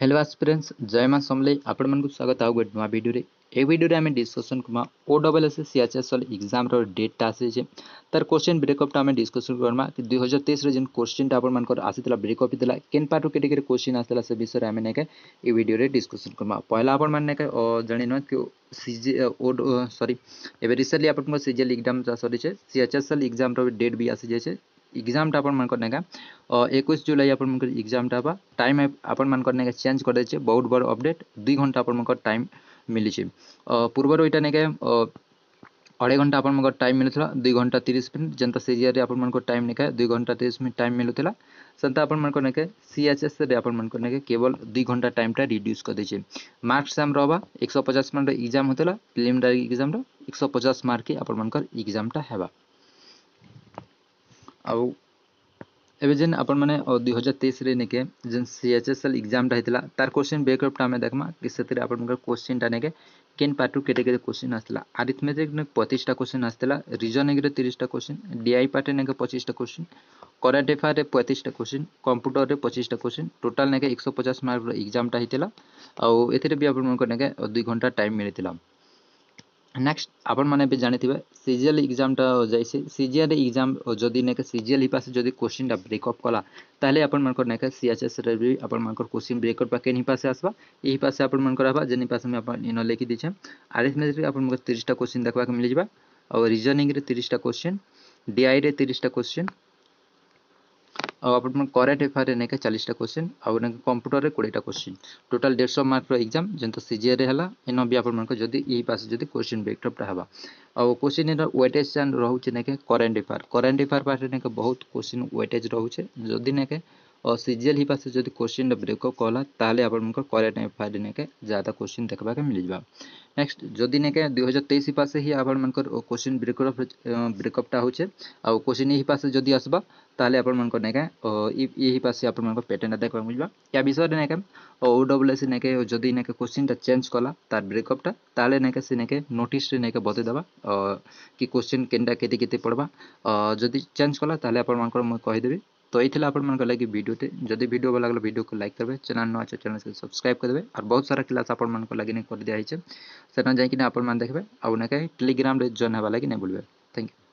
Hello aspirants जय मां समले आपण मन को स्वागत आउ गोटे नुआ वीडियो रे ए वीडियो रे आमे डिस्कशन कमा ओडब्ल्यूएस सीएचएसएल एग्जाम रो डेट आसे जे तार क्वेश्चन ब्रेकअप ता आमे डिस्कशन करमा कि 2023 रे जन क्वेश्चन ता आपण मन को आसीतला ब्रेकअप दिला केन पार्ट कैटेगरी क्वेश्चन आस्तला से विषय आमे नेके ए वीडियो रे डिस्कशन करमा पहला आपण मन नेके जानि न कि सीजी ओड सॉरी एबे रिसेंटली आपण को सीजीएल एग्जाम सॉरी छे सीएचएसएल एग्जाम रो डेट भी आसी जे छे एग्जाम टा अपन मन करने का 21 जुलाई अपन मन एग्जाम टा बा टाइम अपन मन करने का चेंज कर दे बहुत बड़ अपडेट 2 घंटा अपन मन टाइम मिली छे पूर्वर ओइटा ने के 2.5 घंटा अपन मन टाइम मिलुथला 2 घंटा 30 मिनट जनता सीजीआर रे अपन मन को टाइम निका 2 घंटा 30 मिनट टाइम मिलुथला संता अपन मन करने के सीएचएस रे अपन मन करने के केवल 2 घंटा टाइम टा रिड्यूस कर दे छे मार्क्स सम रहबा 150 मार्क एग्जाम होतला प्रिलिमिनरी एग्जाम रो 150 मार्क के अपन मन कर एग्जाम टा हेबा आउ एबे जेन अपन माने 2023 रे नेके जेन सीएचएसएल एग्जाम रहितला तार क्वेश्चन ब्रेकअप टा में देखमा कि सेतरे अपन मन क्वेश्चन टा नेके केन पार्ट टू कैटेगरी क्वेश्चन आस्तला अरिथमेटिक ने 25 टा क्वेश्चन आस्तला रीजनिंग रे 30 टा क्वेश्चन डीआई पार्ट नेके 25 टा क्वेश्चन करंट अफेयर रे 35 टा क्वेश्चन कंप्यूटर रे 25 टा क्वेश्चन टोटल नेके 150 मार्क रो एग्जाम टा हितला आ एथिरे भी अपन मन नेके 2 घंटा टाइम मिलितला नेक्स्ट आपण माने भी जानिथिबे सीजीएल एग्जाम टा जाइसे सीजीएल एग्जाम जदी नेके सीजीएल ही पासे जदी क्वेश्चन टा ब्रेकअप कला ताले आपण मन को नेके सीएचएस रे भी आपण मन को क्वेश्चन ब्रेकअप पाके नि पासे आसबा एही पासे आपण मन को रहबा जेनि पासे में आपण इनो लिखि दिछे अरिथमेटिक आपण मन को 30 टा क्वेश्चन देखबा के मिल जिबा और रीजनिंग रे 30 टा क्वेश्चन डीआई रे 30 टा क्वेश्चन और अपन करंट अफेयर ने 40 टा क्वेश्चन और कंप्यूटर रे 20 टा क्वेश्चन टोटल 150 मार्क रो एग्जाम जंत सीजीए रे हला एनो भी अपन मन को जदी एही पास जदी क्वेश्चन ब्रेकअप टा हबा और क्वेश्चन रे वेटेज चान रहउचे ने के करंट अफेयर पार्ट ने के बहुत क्वेश्चन वेटेज रहउचे जदी ने के और सीजीएल ही पास जदी क्वेश्चन ब्रेकअप कला ताले अपन मन को करंट अफेयर ने के ज्यादा क्वेश्चन देखबा के मिल जिबा नेक्स्ट जदी ने के 2023 ही पास ही अपन मन को क्वेश्चन ब्रेकअप टा होचे और क्वेश्चन ही पास जदी आसबा ताले अपन मन को नेका यही पासे अपन मन को पैटर्न देखबा मिलबा या विषय रे नेका ओडब्ल्यूएस नेके जदी नेके क्वेश्चन टा चेंज कला तार ब्रेकअप टा ताले नेके से नेके नोटिस रे नेके बते दबा कि क्वेश्चन केनटा केते केते पड़बा जदी चेंज कला ताले अपन मन को म कहि देबी तो एथिला अपन मन को लागी वीडियो ते जदी वीडियो भल लागला वीडियो को लाइक करबे चैनल न अच्छा चैनल से सब्सक्राइब कर देबे और बहुत सारा क्लास अपन मन को लागी ने कर दिया हिचे सेना जाय कि अपन मन देखबे आ नेके टेलीग्राम रे जॉइन हबा लागी ने भूलबे थैंक यू।